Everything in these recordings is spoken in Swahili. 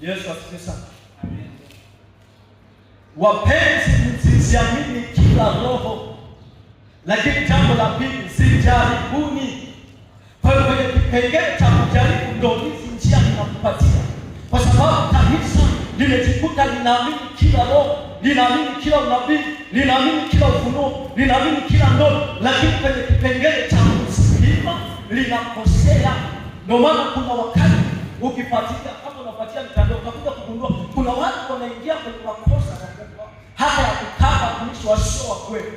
Yesu asifiwe sana. Amen. Wapenzi, msiamini kila roho, lakini jambo la pili, sijaribuni. Kwa hiyo kwenye kipengele cha kujaribu ndio hizi njia ninakupatia, kwa sababu kanisa limejikuta linaamini kila roho, linaamini kila unabii, linaamini kila ufunuo, linaamini kila ndoto, lakini kwenye kipengele cha uzima linakosea. Ndio maana kuna wakati ukifuatilia, kama unafuatia mtandao, utakuja kugundua kuna watu wanaingia kwenye makosa makubwa, hata ya kukaba watumishi wasio wa kweli.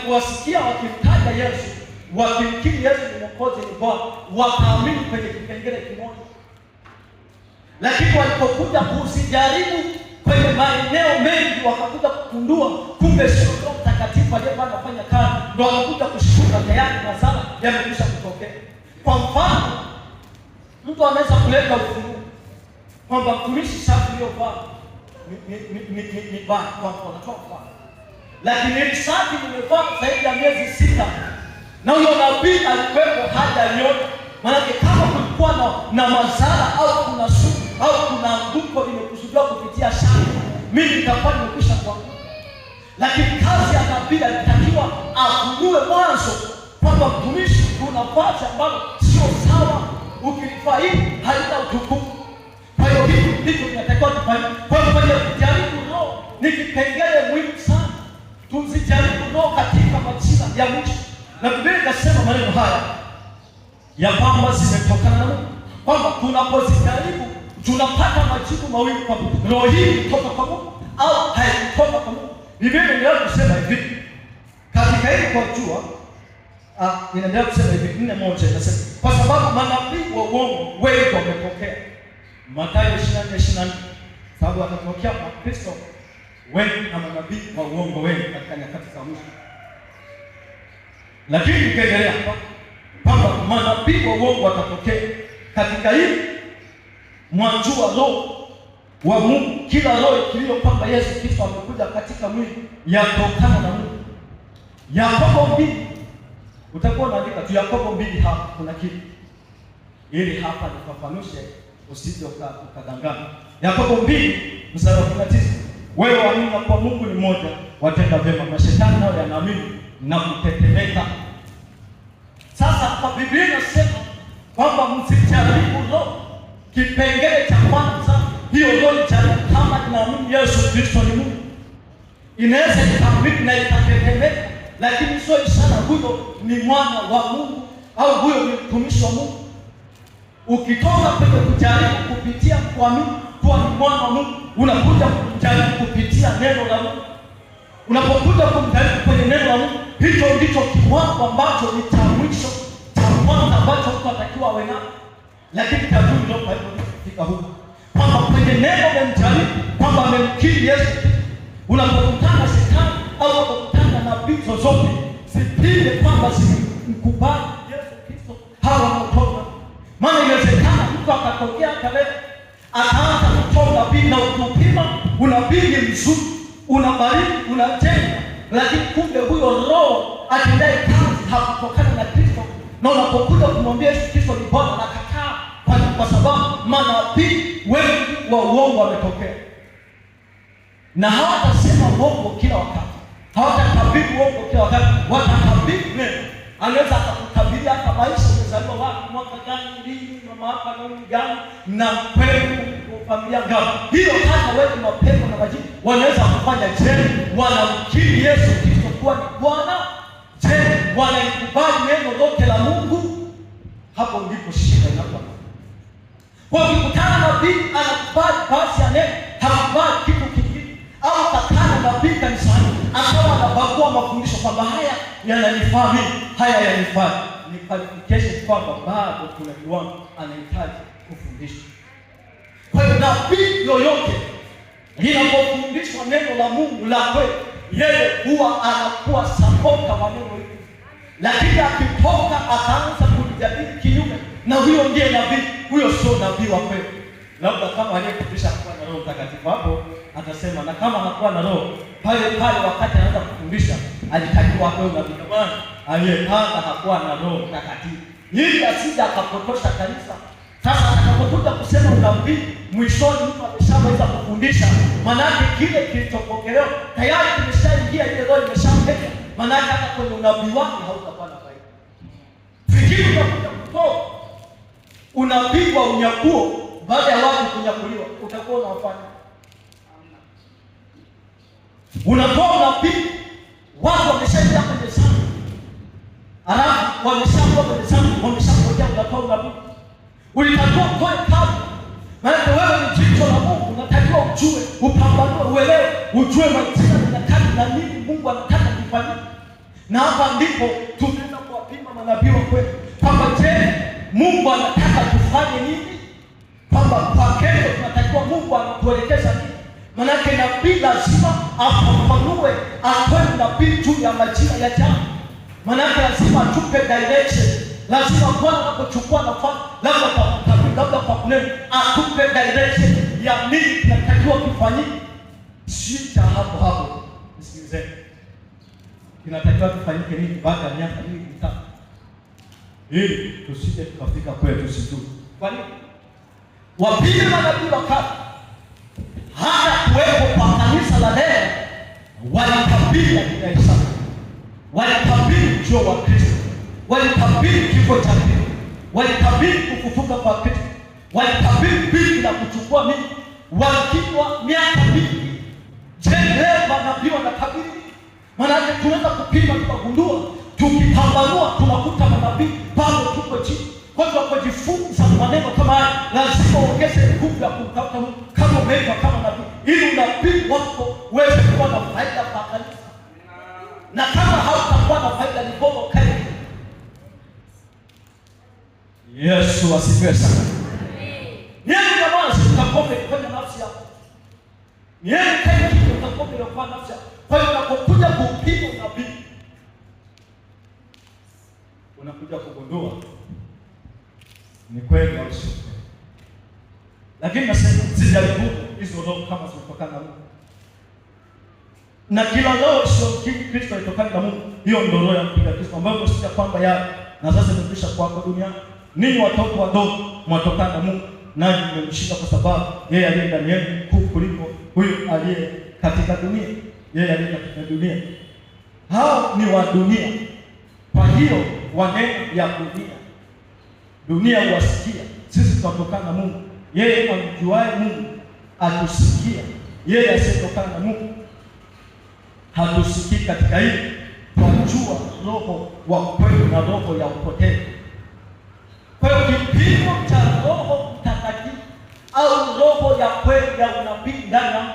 Wasikia wakimtaja Yesu, wakimkiri Yesu ni Mwokozi, ni Bwana, wakaamini kwenye kipengele kimoja. Lakini walipokuja kuzijaribu kwenye maeneo mengi, wakakuja kugundua kumbe sio Roho Mtakatifu aliyekuwa anafanya kazi, ndio wanakuja kushuka tayari madhara yamekwisha kutokea. Kwa mfano, mtu anaweza kuleta ufunuo kwamba mtumishi shati iliyovaa ni baya, kwa mfano, lakini ile shati limevaa zaidi ya miezi 6 na huyo nabii alikuwepo hajaliona. Maana kama kulikuwa na madhara au kuna sumu au kuna anguko limekusudiwa kupitia shati, mimi nitakuwa nimekwisha kuanguka. Lakini kazi ya nabii alitakiwa afunue mwanzo kwamba mtumishi, kuna vazi ambalo sio sawa, ukilifaa hili halina utukufu. Kwa hiyo hivi ndivyo tunatakiwa kufanya. Kwa hiyo kwenye kujaribu roho ni kipengele muhimu sana. Tuzijaribu roho katika majira ya mwisho, na Biblia inasema maneno haya ya kwamba zimetokana na Mungu, kwamba tunapozijaribu tunapata majibu mawili, kwa roho hii kutoka kwa Mungu au haikutoka kwa Mungu. Biblia inaendelea kusema hivi katika hili kwa jua, inaendelea kusema hivi 4:1 inasema, kwa sababu manabii wa uongo wengi wametokea. Mathayo 24:24, sababu watatokea Wakristo wengi na manabii wa uongo wengi katika nyakati za mwisho. Lakini ukiendelea kwamba manabii wa uongo watatokea katika hili mwanjua roho wa Mungu, kila roho ikilio kwamba Yesu Kristo amekuja katika mwili yatokana na Mungu. Yakobo 2, utakuwa unaandika tu Yakobo 2 hapa kuna kitu, ili hapa nifafanushe usije ukadanganya. Yakobo 2:19, wewe waamini kwa Mungu ni mmoja, watenda vyema, mashetani nao yanaamini na kutetemeka. Sasa hapa Biblia inasema kwamba msijaribu roho. Kipengele cha kwanza, hiyo roho kama inaamini Yesu Kristo ni Mungu, inaweza ikamwamini na ikatetemeka, lakini sio ishara huyo ni mwana wa Mungu au huyo ni mtumishi wa Mungu. Ukitoka kwenye kujaribu kupitia kuamini kuwa ni mwana wa Mungu, unakuja kujaribu kupitia neno la Mungu. Unapokuja kumjaribu kwenye neno la Mungu, hicho ndicho kiwango ambacho ni cha mwisho cha kwanza ambacho mtu atakiwa awe nacho. Lakini kadri ndio kwa hivyo kufika huko kwamba kwenye neno umemjaribu kwamba amemkiri Yesu. Unapokutana shetani au unapokutana na nabii zozote, sipinde kwamba simkubali Yesu Kristo hawa mtoto. Maana inawezekana mtu akatokea kale akaanza kutoa nabii na ukupima unabii mzuri, unabariki, unajenga, lakini kumbe huyo roho atendaye kazi hakutokana na Kristo. Na unapokuja kumwambia Yesu Kristo ni Bwana, anakataa kwa sababu manabii wengi wa uongo wametokea. Na hawatasema uongo kila wakati, hawatatabiri uongo kila wakati, watatabiri neno. Anaweza akakutabiria hata maisha, umezaliwa wapi, mwaka gani, lini, mama hapa na uli gani, na kwenu familia gani. Hiyo hata wewe mapepo na majini wanaweza kufanya. Je, wanamkiri Yesu Kristo kuwa ni Bwana? Je, wanaikubali neno lote la Mungu? Hapo ndipo shida inapoanza. Kwa ukikutana na nabii anakubali basi ya neno, hakubali kitu kingine, au kakana nabii kanisani akawa anabagua mafundisho kwamba haya yananifaa mimi, haya yanifaa, ni qualification kwamba bado kuna kiwango anahitaji kufundishwa. Kwa hiyo nabii yoyote linapofundishwa neno la Mungu la kweli, yeye huwa anakuwa sapota wa neno hili. Lakini akitoka akaanza kujadili kinyume na huyo ndiye nabii, huyo sio nabii wa kweli. Labda kama aliyefundisha kuwa na Roho Mtakatifu, hapo atasema, na kama hakuwa na roho pale wakati anaanza kufundisha alitakiwa awe nabii. Kama aliyepanga hakuwa na Roho Mtakatifu, ili asije akapotosha kanisa. Sasa atakapokuja kusema unabii, mwishoni mtu ameshamaliza kufundisha, manake kile kilichopokelewa tayari kimeshaingia, ile roho imeshampeka, manake hata kwenye unabii wake hautakuwa na faida. Fikiri utakuja kutoa unabii wa unyakuo baada ya watu kunyakuliwa, utakuwa unafanya unatoa unabii, watu wameshaingia kwenye sana, alafu wameshakuwa kwenye sana, wameshapokea, unatoa unabii. Ulitakiwa utoe kazi, maana wewe ni jicho la Mungu. Unatakiwa ujue, upambanue, uelewe, ujue majira na nyakati na nini Mungu anataka kufanya. Na hapa ndipo tunaweza kuwapima manabii wa kweli kwamba je, Mungu anataka tufanye nini? Kwamba kwa kesho tunatakiwa Mungu anatuelekeza nini? Manake nabii lazima apambanue, atoe nabii juu ya majira ya jambo. Manake lazima atupe direction. Lazima Bwana anapochukua nafasi, labda kwa kunena, atupe direction ya nini kinatakiwa kufanyike. Sita hapo. Msikilizeni. Kinatakiwa kufanyike nini baada ya miaka hii mitatu? Ili tusije tukafika kwetu sisi. Kwa nini? Wapige manabii wakati hata kuwepo kwa kanisa la leo walitabiri akina Isaya. Walitabiri ujio wa Kristo. Walitabiri kifo cha Kristo. Walitabiri kufufuka kwa Kristo. Walitabiri mbingu na kuchukua mimi wakiwa miaka mingi. Je, leo manabii wanatabiri? Maana tunaweza kupima tukagundua, tukipambanua tunakuta manabii bado tuko chini. Kwa hiyo kujifunza maneno kama haya lazima uongeze nguvu ya kumtafuta Mungu kama umeitwa kama nabii, ili unabii wako uweze kuwa na faida kwa kanisa. Na kama hautakuwa na faida ni bora ukae. Yesu asifiwe sana. Nini jamani, utakome kwenye nafsi yako. Nini kile utakome kwa nafsi yako. Kwa hiyo unapokuja kupima unabii, unakuja kugundua ni kweli au sio. Lakini nasema sijaribu hizo roho kama zinatokana na Mungu. Na kila roho sio Kristo itokana na Mungu. Hiyo ndio roho ya mpinga Kristo ambayo msikia kwamba ya na sasa nimekwisha kwako duniani. Ninyi watoto wadogo mwatokana na Mungu, nanyi mmemshika kwa sababu yeye aliye ndani yenu mkuu kuliko huyu aliye katika dunia. Yeye aliye katika dunia, hao ni wa dunia. Kwa hiyo waneno ya dunia huwasikia. Sisi tunatokana na Mungu. Yeye amjuaye Mungu atusikia. Yeye asiyetokana na Mungu hatusikii. Katika hili twajua roho wa kweli na roho ya upotevu. Kwa hiyo kipimo cha Roho Mtakatifu au roho ya kweli ya unabii ndani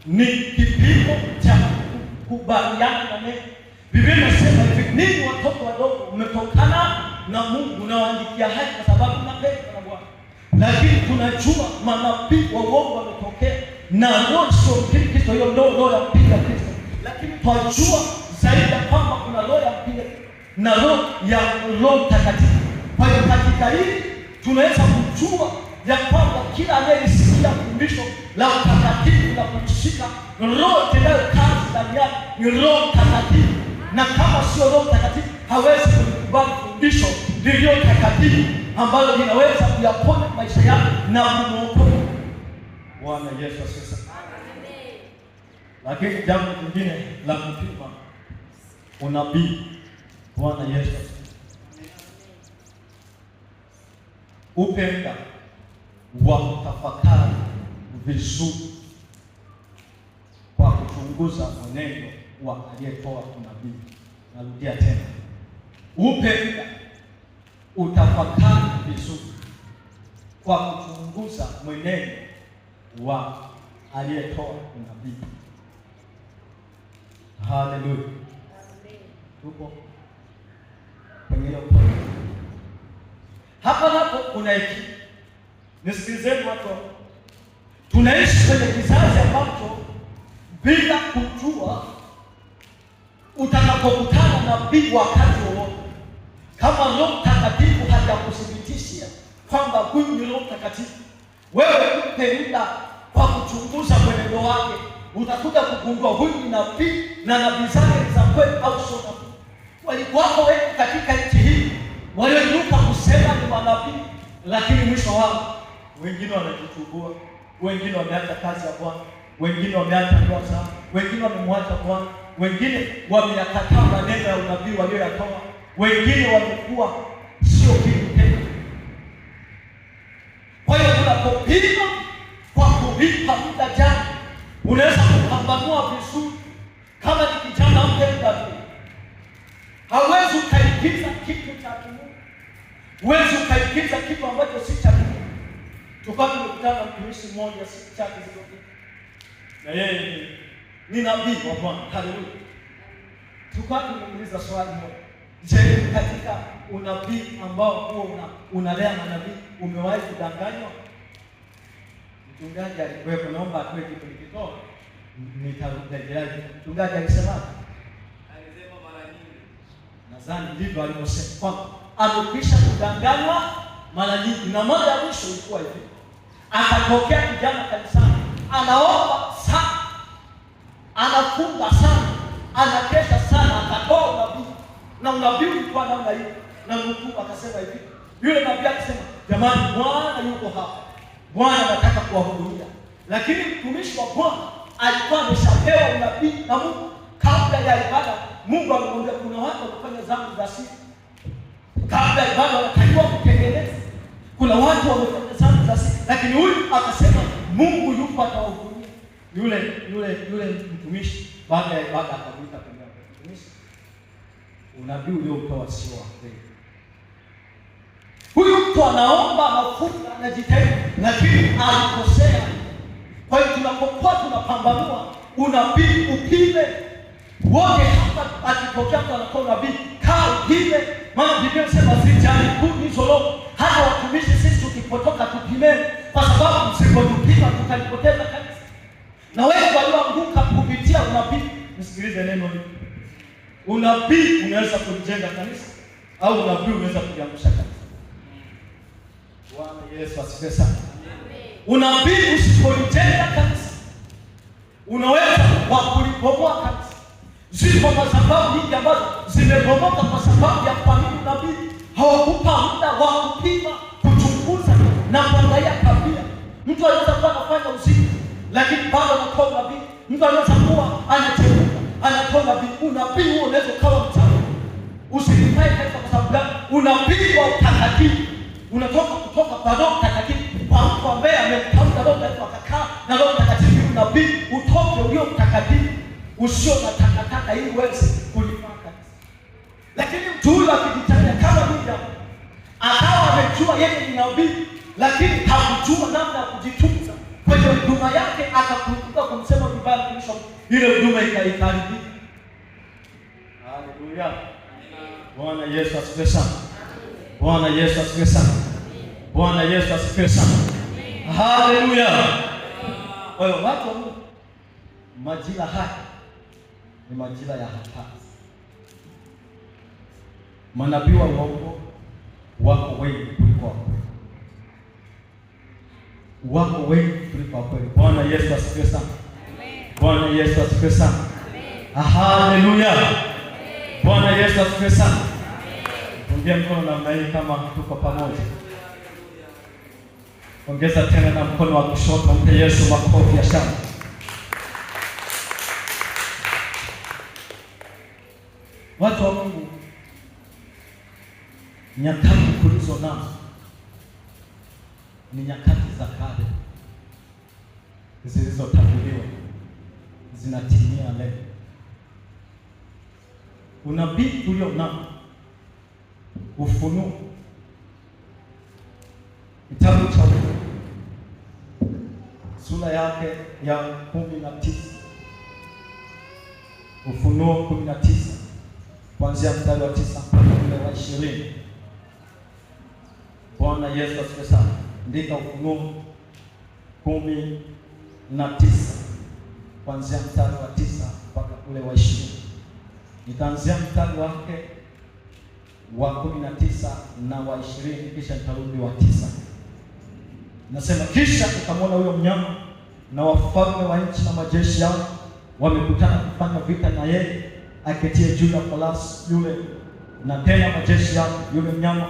ni kipimo cha kukubaliana na neno. Biblia inasema hivi, ninyi watoto wadogo mmetokana na Mungu, nawaandikia haya kwa sababu mnapendwa na Bwana. Lakini tunajua manabii wa uongo wametokea, na roho sio Kristo. Hiyo ndio roho ya mpinga Kristo. Lakini tunajua zaidi kwamba kuna roho ya mpinga na roho ya Roho Mtakatifu. Kwa hiyo katika hili tunaweza kujua ya kwamba kila anayesikia fundisho la utakatifu la kushika roho tendayo kazi ndani yake ni Roho Mtakatifu. Na kama sio Roho Mtakatifu hawezi kukubali fundisho lililo takatifu ambalo linaweza kuyaponya maisha yake na kumwokoa. Bwana Yesu asifiwe. Amen. Lakini jambo lingine la kupima unabii, Bwana Yesu asifiwe, upe muda wa kutafakari vizuri kwa kuchunguza mwenendo wa aliyetoa unabii. Narudia tena, upe muda utafakari vizuri kwa kuchunguza mwenendo wa aliyetoa unabii. Haleluya. Amen. Tupo kwenye hiyo point. Hapa napo kuna hiki. Nisikilizeni watu. Tunaishi kwenye kizazi ambacho bila kujua utakapokutana na nabii wakati wowote, kama Roho Mtakatifu hajakuthibitishia kwamba huyu ni Roho Mtakatifu, wewe upe muda kwa kuchunguza mwenendo wake, utakuja kugundua huyu ni nabii na nabii zake za kweli au sio nabii. Walikuwa wengi katika nchi hii walioinuka kusema ni manabii, lakini mwisho wao wengine wanajitubua, wengine wameacha kazi ya Bwana, wengine wameacha ndoa zao, wengine wamemwacha Bwana, wengine wameyakataa maneno ya unabii walioyatoa, wengine wamekuwa sio kitu tena. Kwa hiyo tunapopima kwa kulipa muda jana, unaweza kupambanua vizuri kama ni kijana mpenda. Hauwezi ukaigiza kitu cha Mungu, huwezi ukaigiza kitu ambacho si cha Mungu. Tukao tumekutana na mtumishi mmoja siku chache zilizopita, na yeye ni nabii wa Bwana. Haleluya. Tukao tumemuuliza swali moja, je, katika unabii ambao huo unalea manabii umewahi kudanganywa? Mchungaji alikuwepo, naomba atoe kitu nikitoa nitarudia. Mchungaji alisema mara nyingi, nadhani ndivyo alivyosema, kwamba amekwisha kudanganywa mara nyingi. Na mara ya mwisho ilikuwa hivi, akatokea kijana kanisani, anaomba sana, anafunga sana, anakesha sana, akatoa unabii, na unabii ulikuwa namna hiyo, na Mungu akasema hivi, yule nabii akasema, jamani, Bwana yuko hapa, Bwana anataka kuwahudumia. Lakini mtumishi wa Bwana alikuwa ameshapewa unabii na Mungu kabla ya ibada. Mungu alimwambia kuna watu wanafanya dhambi za siri kabla ya ibada, wanatakiwa kutengeneza. Kuna watu wamefanya dhambi za siri, lakini huyu akasema Mungu yupo atawahudumia. Yule mtumishi baada ya ibada akamuita kwa mtumishi, unabii uliotoa sio wa kweli. Huyu mtu anaomba, anafunga, anajitahidi, lakini alikosea. Kwa hiyo tunapokuwa tunapambanua unabii, upime wote. Hapa akipokea mtu anatoa unabii, kaa upime, maana Biblia inasema zijaribuni hizo roho. Hata watumishi sisi tukipotoka tupime, kwa sababu msipotupima tutalipoteza kanisa. Na wewe walioanguka kupitia unabii, msikilize neno hili. Unabii unaweza kujenga kanisa au unabii unaweza kuangusha kanisa. Bwana Yesu asifiwe sana. Unabii usipojenga kanisa unaweza kulibomoa kanisa. Zipo sababu nyingi ambazo zimebomoka kwa sababu ya kuamini unabii. Hawakupa muda wa kupima, kuchunguza na kuangalia tabia. Mtu anaweza kuwa anafanya uzinzi, lakini bado anatoa unabii. Mtu anaweza kuwa anacheuka, anatoa unabii. Unabii huo unaweza kuwa mchawi. Usilipae kanisa kwa sababu gani? Unabii wa utakatifu unatoka kutoka kwa Roho Mtakatifu, kwa mtu ambaye amemtafuta Roho Mtakatifu akakaa na Roho Mtakatifu. Unabii utoke ulio mtakatifu, usio na takataka, ili uweze kulifanya kanisa. Lakini mtu huyu akijitaja kama mmoja, akawa amejua yeye ni nabii, lakini hakujua namna ya kujitunza kwenye huduma yake, akakumbuka kumsema vibaya mtumishi, ile huduma ikaharibika. Haleluya. Bwana Yesu asifiwe sana. Bwana Yesu asifiwe sana. Bwana Yesu asifiwe sana. Haleluya. Kwa hiyo watu wa Mungu, majira haya ni majira ya hatari. Manabii wa uongo wako wengi kuliko kweli. Wako wengi kuliko kweli. Bwana Yesu asifiwe sana. Bwana Yesu asifiwe sana. Haleluya. Bwana Yesu asifiwe sana. Ongea mkono namna hii kama tuko pamoja. Ongeza tena na mkono wa kushoto, mpe Yesu makofi ya shangwe. Watu wa Mungu, nyakati tulizo nazo ni nyakati za kale zilizotabiriwa, zinatimia leo. Unabii tulio nao, Ufunuo, kitabu cha sura yake ya 19, Ufunuo 19 kuanzia mstari wa 9 mpaka ule wa 20. Bwana Yesu asifiwe sana. Ndika Ufunuo 19 kuanzia mstari wa 9 mpaka ule wa 20. Nitaanzia mstari wake wa 19 na wa 20, kisha nitarudi wa 9. Nasema, kisha ukamwona huyo mnyama na wafalme wa nchi na majeshi yao wamekutana kufanya vita na yeye aketie juu ya farasi yule, na tena majeshi yao. Yule mnyama